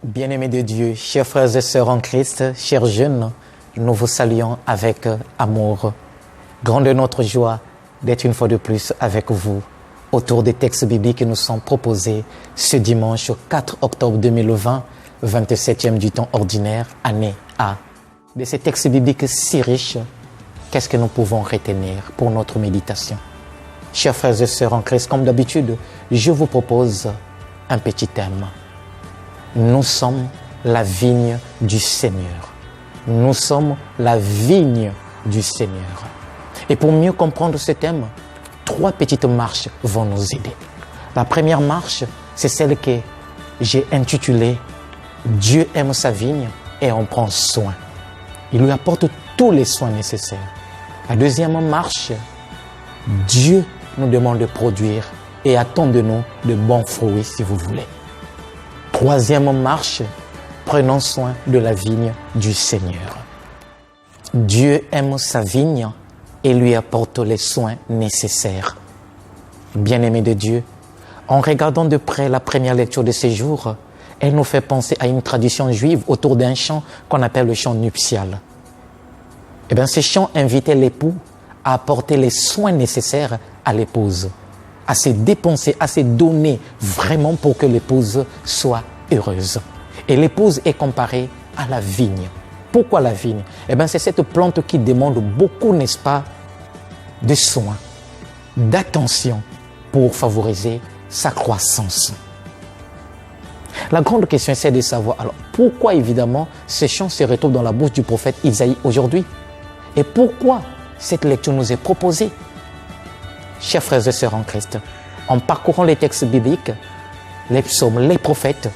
Bien-aimés de Dieu, chers frères et sœurs en Christ, chers jeunes, nous vous saluons avec amour. Grande est notre joie d'être une fois de plus avec vous autour des textes bibliques qui nous sont proposés ce dimanche 4 octobre 2020, 27e du temps ordinaire, année A. De ces textes bibliques si riches, qu'est-ce que nous pouvons retenir pour notre méditation? Chers frères et sœurs en Christ, comme d'habitude, je vous propose un petit thème. Nous sommes la vigne du Seigneur. Nous sommes la vigne du Seigneur. Et pour mieux comprendre ce thème, 3 petites marches vont nous aider. La première marche, c'est celle que j'ai intitulée « Dieu aime sa vigne et en prend soin ». Il lui apporte tous les soins nécessaires. La deuxième marche, Dieu nous demande de produire et attend de nous de bons fruits si vous voulez. Troisième marche, prenons soin de la vigne du Seigneur. Dieu aime sa vigne et lui apporte les soins nécessaires. Bien-aimés de Dieu, en regardant de près la première lecture de ces jours, elle nous fait penser à une tradition juive autour d'un chant qu'on appelle le chant nuptial. Eh bien, ce chant invitait l'époux à apporter les soins nécessaires à l'épouse, à se dépenser, à se donner vraiment pour que l'épouse soit heureuse. Et l'épouse est comparée à la vigne. Pourquoi la vigne? Eh bien, c'est cette plante qui demande beaucoup, n'est-ce pas, de soins, d'attention pour favoriser sa croissance. La grande question, c'est de savoir, alors, pourquoi évidemment ce chant se retrouve dans la bouche du prophète Isaïe aujourd'hui? Et pourquoi cette lecture nous est proposée? Chers frères et sœurs en Christ, en parcourant les textes bibliques, les psaumes, les prophètes,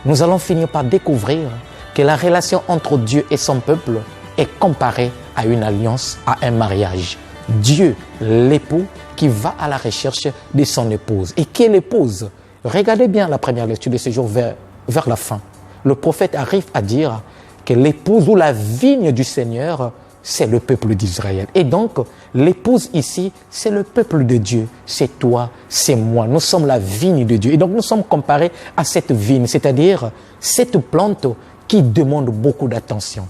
nous allons finir par découvrir que la relation entre Dieu et son peuple est comparée à une alliance, à un mariage. Dieu, l'époux, qui va à la recherche de son épouse. Et qui est l'épouse? Regardez bien la première lecture de ce jour vers la fin. Le prophète arrive à dire que l'épouse ou la vigne du Seigneur, c'est le peuple d'Israël. Et donc, l'épouse ici, c'est le peuple de Dieu. C'est toi, c'est moi. Nous sommes la vigne de Dieu. Et donc, nous sommes comparés à cette vigne, c'est-à-dire cette plante qui demande beaucoup d'attention.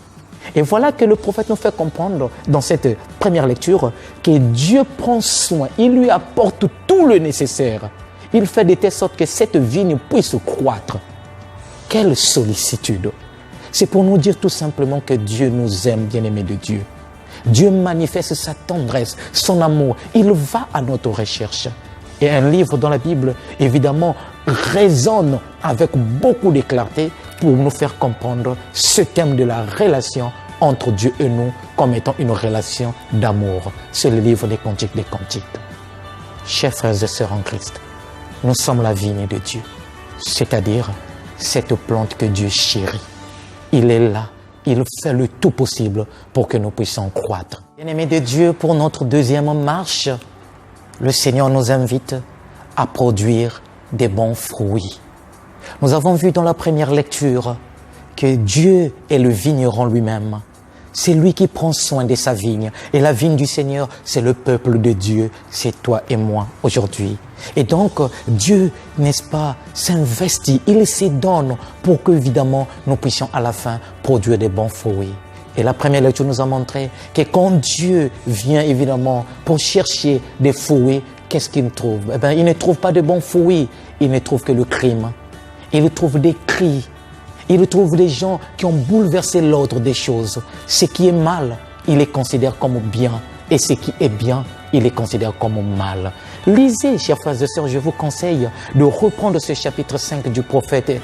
Et voilà que le prophète nous fait comprendre dans cette première lecture que Dieu prend soin. Il lui apporte tout le nécessaire. Il fait de telle sorte que cette vigne puisse croître. Quelle sollicitude! C'est pour nous dire tout simplement que Dieu nous aime, bien-aimés de Dieu. Dieu manifeste sa tendresse, son amour. Il va à notre recherche. Et un livre dans la Bible, évidemment, résonne avec beaucoup de clarté pour nous faire comprendre ce thème de la relation entre Dieu et nous comme étant une relation d'amour. C'est le livre des Cantiques des Cantiques. Chers frères et sœurs en Christ, nous sommes la vigne de Dieu, c'est-à-dire cette plante que Dieu chérit. Il est là, il fait le tout possible pour que nous puissions croître. Bien-aimés de Dieu, pour notre deuxième marche, le Seigneur nous invite à produire des bons fruits. Nous avons vu dans la première lecture que Dieu est le vigneron lui-même. C'est lui qui prend soin de sa vigne. Et la vigne du Seigneur, c'est le peuple de Dieu. C'est toi et moi aujourd'hui. Et donc, Dieu, n'est-ce pas, s'investit, il se donne pour que, évidemment, nous puissions à la fin produire des bons fruits. Et la première lecture nous a montré que quand Dieu vient, évidemment, pour chercher des fruits, qu'est-ce qu'il trouve? Eh bien, il ne trouve pas de bons fruits, il ne trouve que le crime. Il trouve des cris. Il trouve des gens qui ont bouleversé l'ordre des choses. Ce qui est mal, il les considère comme bien. Et ce qui est bien, il les considère comme mal. Lisez, chers frères et sœurs, je vous conseille de reprendre ce chapitre 5 du prophète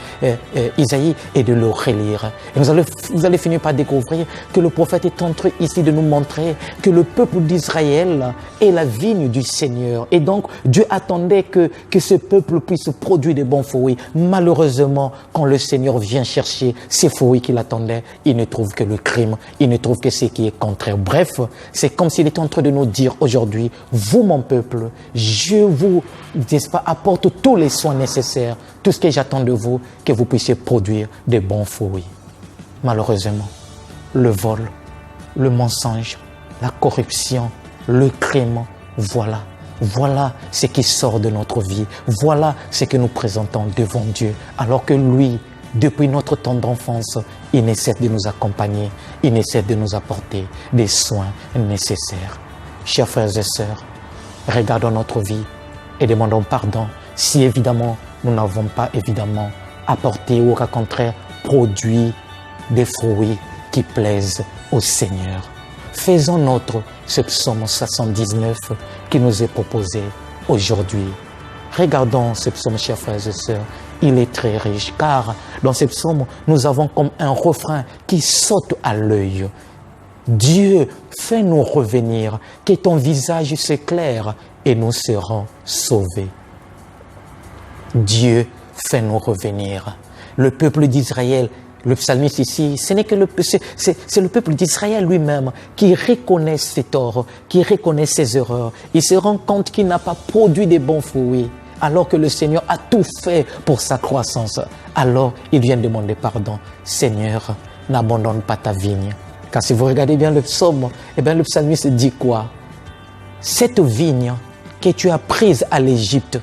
Isaïe et de le relire. Et vous allez finir par découvrir que le prophète est en train ici de nous montrer que le peuple d'Israël est la vigne du Seigneur. Et donc, Dieu attendait que ce peuple puisse produire de bons fruits. Malheureusement, quand le Seigneur vient chercher ces fruits qu'il attendait, il ne trouve que le crime, il ne trouve que ce qui est contraire. Bref, c'est comme s'il était en train de nous dire aujourd'hui, vous, mon peuple, je vous, n'est-ce pas, apporte tous les soins nécessaires, tout ce que j'attends de vous, que vous puissiez produire de bons fruits. Malheureusement, le vol, le mensonge, la corruption, le crime, voilà ce qui sort de notre vie. Voilà ce que nous présentons devant Dieu. Alors que lui, depuis notre temps d'enfance, il ne cesse de nous accompagner, il ne cesse de nous apporter des soins nécessaires. Chers frères et sœurs, regardons notre vie et demandons pardon si évidemment nous n'avons pas évidemment apporté ou au contraire produit des fruits qui plaisent au Seigneur. Faisons notre ce psaume 79 qui nous est proposé aujourd'hui. Regardons ce psaume, chers frères et sœurs, il est très riche car dans ce psaume, nous avons comme un refrain qui saute à l'œil. Dieu, fais-nous revenir, que ton visage s'éclaire et nous serons sauvés. Dieu, fais-nous revenir. Le peuple d'Israël, le psalmiste ici, ce n'est que c'est le peuple d'Israël lui-même qui reconnaît ses torts, qui reconnaît ses erreurs. Il se rend compte qu'il n'a pas produit de bons fruits, alors que le Seigneur a tout fait pour sa croissance. Alors, il vient demander pardon. Seigneur, n'abandonne pas ta vigne. Car si vous regardez bien le psaume, eh bien le psalmiste dit quoi? Cette vigne que tu as prise à l'Égypte,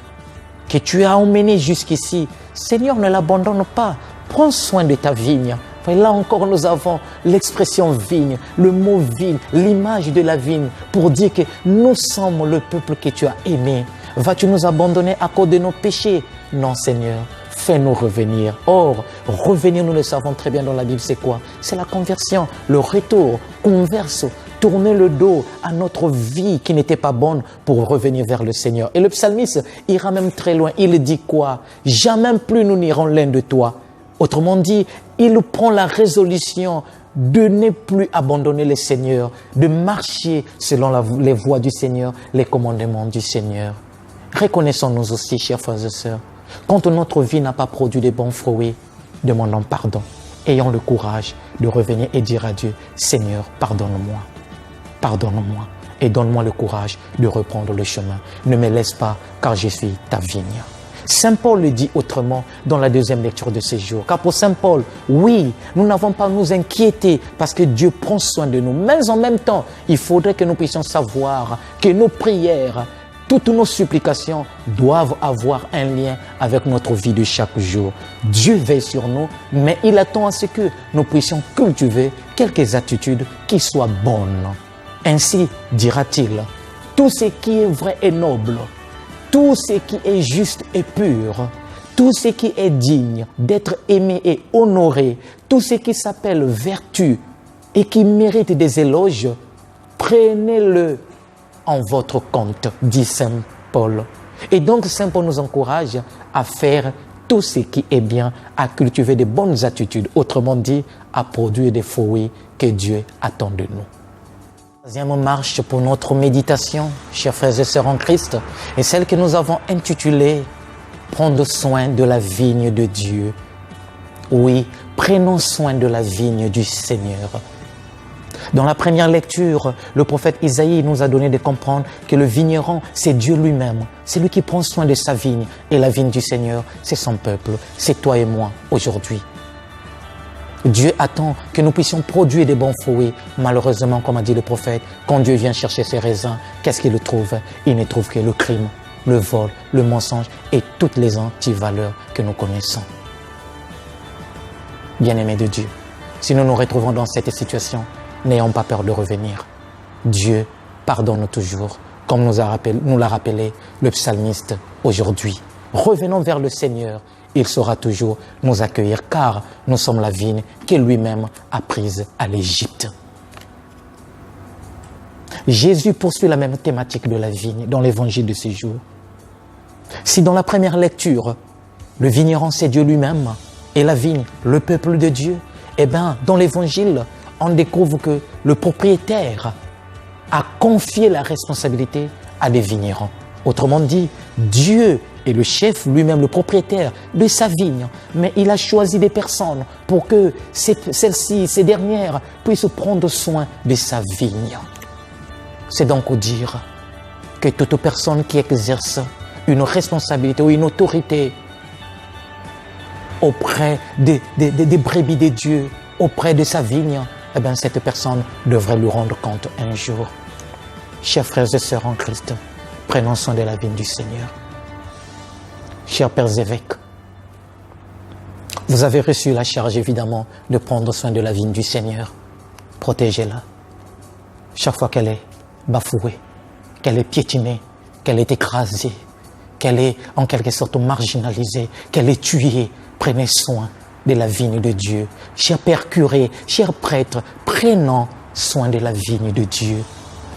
que tu as emmenée jusqu'ici, Seigneur, ne l'abandonne pas. Prends soin de ta vigne. Et là encore, nous avons l'expression vigne, le mot vigne, l'image de la vigne, pour dire que nous sommes le peuple que tu as aimé. Vas-tu nous abandonner à cause de nos péchés? Non, Seigneur, fais-nous revenir. Or, revenir, nous le savons très bien dans la Bible, c'est quoi? C'est la conversion, le retour, converso, tourner le dos à notre vie qui n'était pas bonne pour revenir vers le Seigneur. Et le psalmiste ira même très loin. Il dit quoi? Jamais plus nous n'irons loin de toi. Autrement dit, il prend la résolution de ne plus abandonner le Seigneur, de marcher selon les voies du Seigneur, les commandements du Seigneur. Reconnaissons-nous aussi, chers frères et sœurs, quand notre vie n'a pas produit de bons fruits, demandons pardon. Ayons le courage de revenir et dire à Dieu, Seigneur, pardonne-moi, pardonne-moi et donne-moi le courage de reprendre le chemin. Ne me laisse pas, car je suis ta vigne. Saint Paul le dit autrement dans la deuxième lecture de ces jours. Car pour Saint Paul, oui, nous n'avons pas à nous inquiéter parce que Dieu prend soin de nous. Mais en même temps, il faudrait que nous puissions savoir que nos prières, toutes nos supplications doivent avoir un lien avec notre vie de chaque jour. Dieu veille sur nous, mais il attend à ce que nous puissions cultiver quelques attitudes qui soient bonnes. Ainsi, dira-t-il, tout ce qui est vrai et noble, tout ce qui est juste et pur, tout ce qui est digne d'être aimé et honoré, tout ce qui s'appelle vertu et qui mérite des éloges, prenez-le en votre compte, dit Saint Paul. Et donc Saint Paul nous encourage à faire tout ce qui est bien, à cultiver de bonnes attitudes, autrement dit, à produire des fruits que Dieu attend de nous. Troisième marche pour notre méditation, chers frères et sœurs en Christ, est celle que nous avons intitulée « Prendre soin de la vigne de Dieu ». Oui, prenons soin de la vigne du Seigneur. Dans la première lecture, le prophète Isaïe nous a donné de comprendre que le vigneron, c'est Dieu lui-même. C'est lui qui prend soin de sa vigne. Et la vigne du Seigneur, c'est son peuple. C'est toi et moi aujourd'hui. Dieu attend que nous puissions produire des bons fruits. Malheureusement, comme a dit le prophète, quand Dieu vient chercher ses raisins, qu'est-ce qu'il trouve? Il ne trouve que le crime, le vol, le mensonge et toutes les antivaleurs que nous connaissons. Bien-aimés de Dieu, si nous nous retrouvons dans cette situation, n'ayons pas peur de revenir. Dieu pardonne toujours, comme nous l'a rappelé le psalmiste aujourd'hui. Revenons vers le Seigneur. Il saura toujours nous accueillir car nous sommes la vigne que lui-même a prise à l'Égypte. Jésus poursuit la même thématique de la vigne dans l'évangile de ces jours. Si dans la première lecture, le vigneron c'est Dieu lui-même et la vigne, le peuple de Dieu, eh bien dans l'évangile, on découvre que le propriétaire a confié la responsabilité à des vignerons. Autrement dit, Dieu est le chef, lui-même le propriétaire de sa vigne. Mais il a choisi des personnes pour que celles-ci, ces dernières, puissent prendre soin de sa vigne. C'est donc dire que toute personne qui exerce une responsabilité ou une autorité auprès des brebis de Dieu, auprès de sa vigne, eh bien, cette personne devrait lui rendre compte un jour. Chers frères et sœurs en Christ, prenons soin de la vigne du Seigneur. Chers pères évêques, Vous avez reçu la charge, évidemment, de prendre soin de la vigne du Seigneur. Protégez-la. Chaque fois qu'elle est bafouée, qu'elle est piétinée, qu'elle est écrasée, qu'elle est en quelque sorte marginalisée, qu'elle est tuée, prenez soin de la vigne de Dieu. Cher Père curé, cher prêtre, prenons soin de la vigne de Dieu.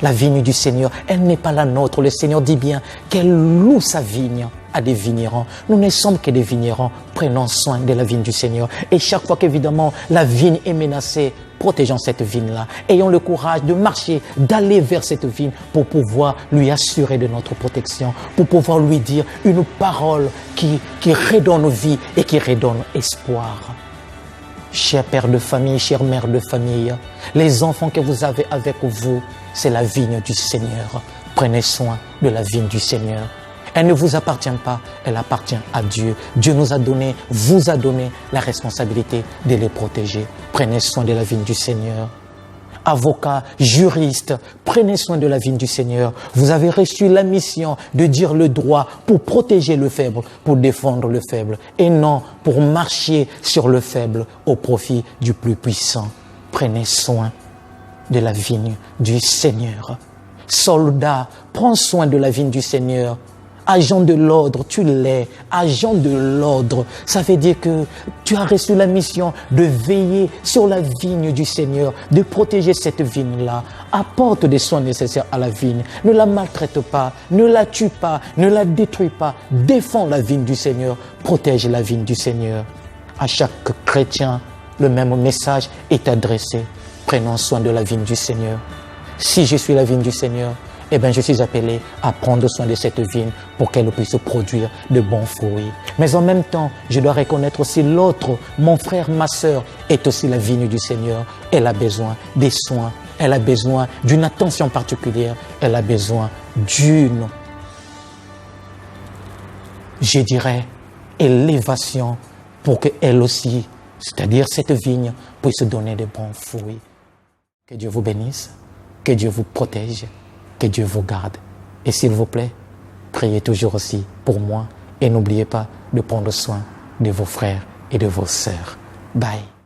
La vigne du Seigneur, elle n'est pas la nôtre. Le Seigneur dit bien qu'elle loue sa vigne à des vignerons. Nous ne sommes que des vignerons. Prenons soin de la vigne du Seigneur. Et chaque fois qu'évidemment la vigne est menacée, protégeons cette vigne-là. Ayons le courage de marcher, d'aller vers cette vigne pour pouvoir lui assurer de notre protection, pour pouvoir lui dire une parole qui redonne vie et qui redonne espoir. Cher père de famille, chère mère de famille, les enfants que vous avez avec vous, c'est la vigne du Seigneur. Prenez soin de la vigne du Seigneur. Elle ne vous appartient pas, elle appartient à Dieu. Dieu nous a donné, vous a donné la responsabilité de les protéger. Prenez soin de la vigne du Seigneur. Avocats, juristes, prenez soin de la vigne du Seigneur. Vous avez reçu la mission de dire le droit pour protéger le faible, pour défendre le faible, et non pour marcher sur le faible au profit du plus puissant. Prenez soin de la vigne du Seigneur. Soldats, prends soin de la vigne du Seigneur. Agent de l'ordre, tu l'es. Agent de l'ordre, ça veut dire que tu as reçu la mission de veiller sur la vigne du Seigneur, de protéger cette vigne-là. Apporte des soins nécessaires à la vigne. Ne la maltraite pas, ne la tue pas, ne la détruis pas. Défends la vigne du Seigneur, protège la vigne du Seigneur. À chaque chrétien, le même message est adressé. Prenons soin de la vigne du Seigneur. Si je suis la vigne du Seigneur, eh bien, je suis appelé à prendre soin de cette vigne pour qu'elle puisse produire de bons fruits. Mais en même temps, je dois reconnaître aussi l'autre, mon frère, ma sœur, est aussi la vigne du Seigneur. Elle a besoin des soins, elle a besoin d'une attention particulière, elle a besoin d'une, je dirais, élévation pour qu'elle aussi, c'est-à-dire cette vigne, puisse donner de bons fruits. Que Dieu vous bénisse, que Dieu vous protège. Que Dieu vous garde. Et s'il vous plaît, priez toujours aussi pour moi et n'oubliez pas de prendre soin de vos frères et de vos sœurs. Bye.